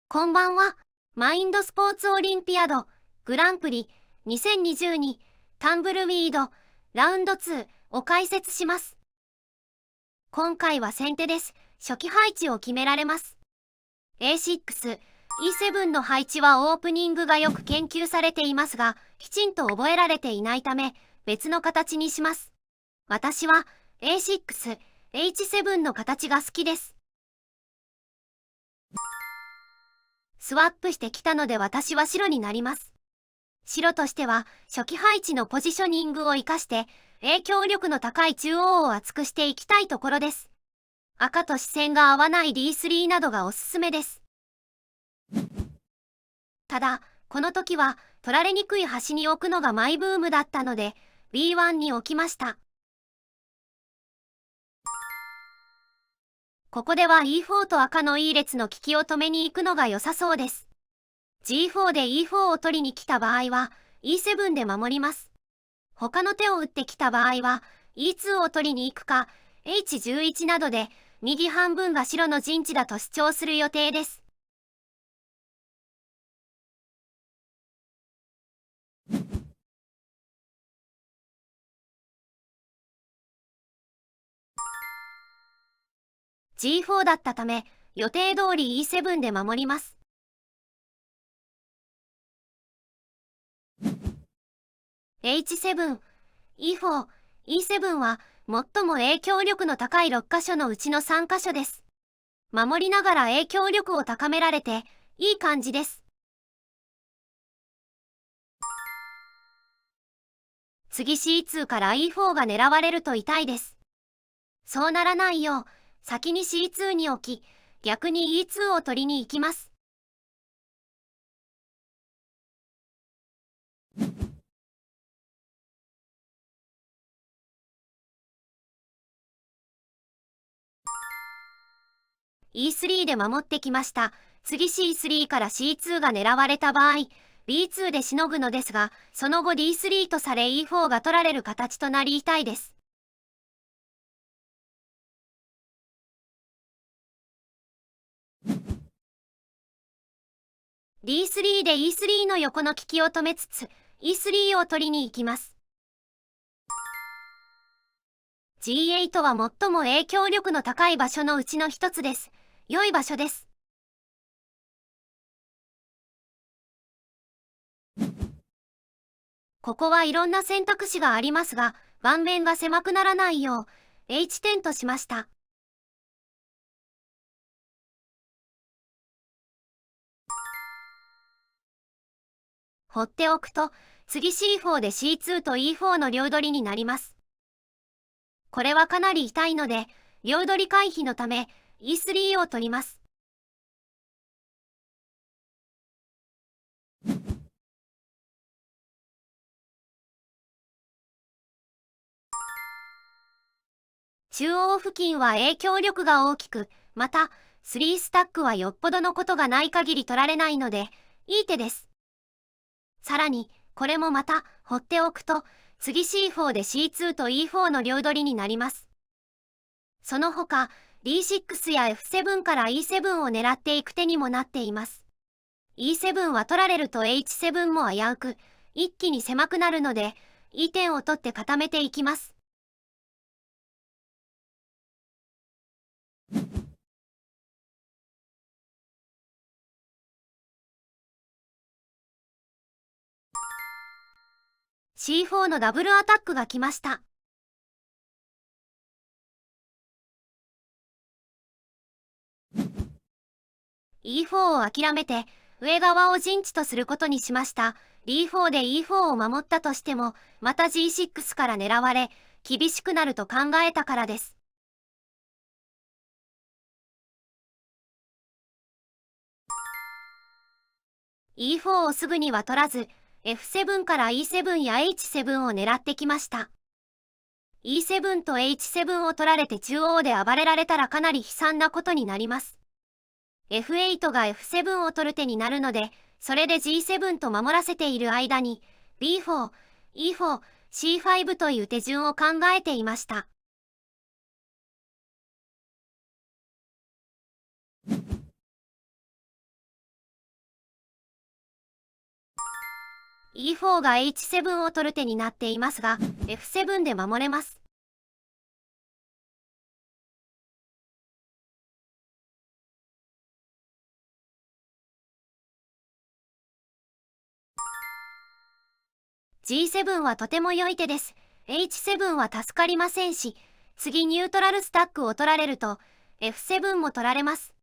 こんばんは。マインドスポーツオリンピアドグランプリ2022タンブルウィードラウンド2を解説します。今回は先手です。初期配置を決められます。A6、E7 の配置はオープニングがよく研究されていますが、きちんと覚えられていないため、別の形にします。私は A6、H7 の形が好きです。スワップしてきたので私は白になります。白としては初期配置のポジショニングを活かして影響力の高い中央を厚くしていきたいところです。赤と視線が合わない D3 などがおすすめです。ただ、この時は取られにくい端に置くのがマイブームだったので B1 に置きました。ここでは E4 と赤の E 列の利きを止めに行くのが良さそうです。G4 で E4 を取りに来た場合は E7 で守ります。他の手を打ってきた場合は E2 を取りに行くか H11 などで右半分が白の陣地だと主張する予定です。G4 だったため予定通り E7 で守ります。H7、E4、E7 は最も影響力の高い6箇所のうちの3箇所です。守りながら影響力を高められていい感じです。次 C2 から E4 が狙われると痛いです。そうならないよう先に C2 に置き、逆に E2 を取りに行きます。E3 で守ってきました。次 C3 から C2 が狙われた場合、B2 でしのぐのですが、その後 D3 とされ E4 が取られる形となり痛いです。D3 で E3 の横の利きを止めつつ、E3 を取りに行きます。G8 は最も影響力の高い場所のうちの一つです。良い場所です。ここはいろんな選択肢がありますが、盤面が狭くならないよう H10 としました。放っておくと、次 C4 で C2 と E4 の両取りになります。これはかなり痛いので、両取り回避のため E3 を取ります。中央付近は影響力が大きく、また、3スタックはよっぽどのことがない限り取られないので、いい手です。さらに、これもまた、放っておくと、次 C4 で C2 と E4 の両取りになります。その他、D6 や F7 から E7 を狙っていく手にもなっています。E7 は取られると H7 も危うく、一気に狭くなるので、E 点を取って固めていきます。C4 のダブルアタックが来ました。E4 を諦めて、上側を陣地とすることにしました。D4 で E4 を守ったとしても、また G6 から狙われ、厳しくなると考えたからです。E4 をすぐには取らず、F7 から E7 や H7 を狙ってきました。E7 と H7 を取られて中央で暴れられたらかなり悲惨なことになります。F8 が F7 を取る手になるので、それで G7 と守らせている間に B4、E4、C5 という手順を考えていました。E4 が H7 を取る手になっていますが、F7 で守れます。G7 はとても良い手です。H7 は助かりませんし、次ニュートラルスタックを取られると、F7 も取られます。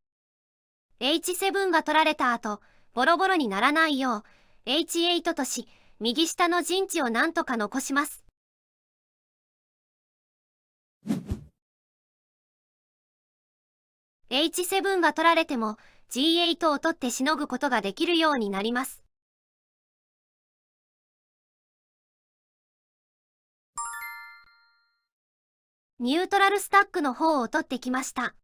H7 が取られた後、ボロボロにならないよう、H8 とし、右下の陣地をなんとか残します。H7 が取られても、G8 を取ってしのぐことができるようになります。ニュートラルスタックの方を取ってきました。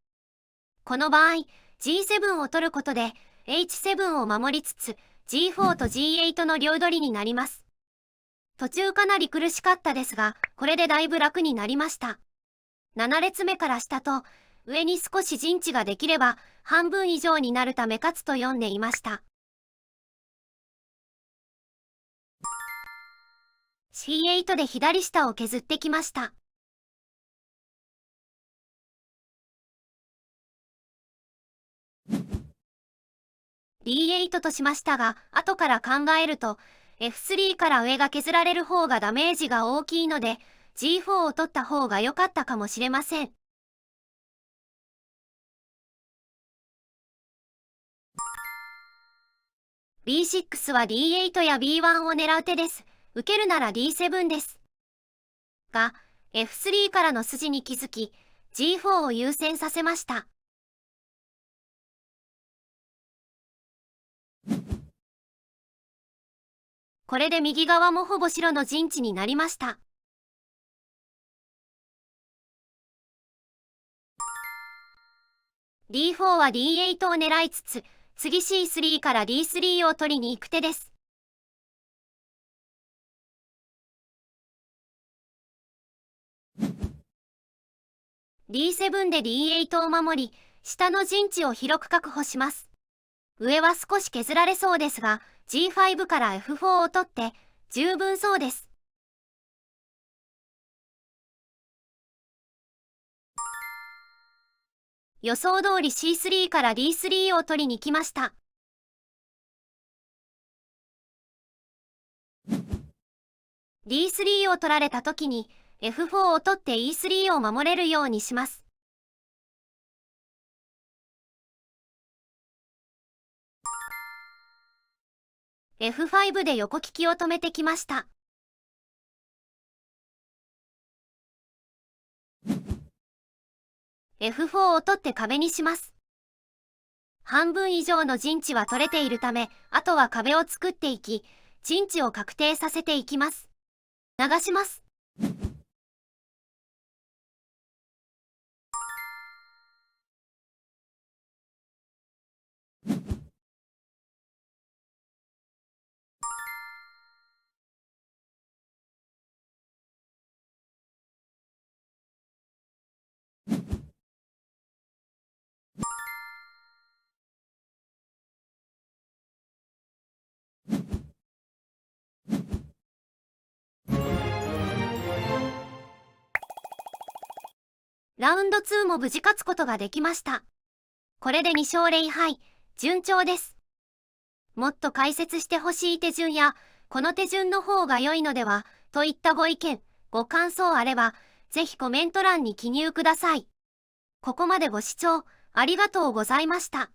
この場合、G7 を取ることで、H7 を守りつつ、G4 と G8 の両取りになります。途中かなり苦しかったですが、これでだいぶ楽になりました。7列目から下と、上に少し陣地ができれば、半分以上になるため勝つと読んでいました。C8 で左下を削ってきました。D8 としましたが、後から考えると、F3 から上が削られる方がダメージが大きいので、G4 を取った方が良かったかもしれません。B6 は D8 や B1 を狙う手です。受けるなら D7 です。が、F3 からの筋に気づき、G4 を優先させました。これで右側もほぼ白の陣地になりました。D4 は D8 を狙いつつ、次 C3 から D3 を取りに行く手です。D7 で D8 を守り、下の陣地を広く確保します。上は少し削られそうですが、G5 から F4 を取って、十分そうです。予想通り C3 から D3 を取りに来ました。D3 を取られた時に F4 を取って E3 を守れるようにします。F5 で横利きを止めてきました。F4 を取って壁にします。半分以上の陣地は取れているため、あとは壁を作っていき、陣地を確定させていきます。流します。ラウンド2も無事勝つことができました。これで2勝0敗、順調です。もっと解説してほしい手順や、この手順の方が良いのでは、といったご意見、ご感想あれば、ぜひコメント欄に記入ください。ここまでご視聴ありがとうございました。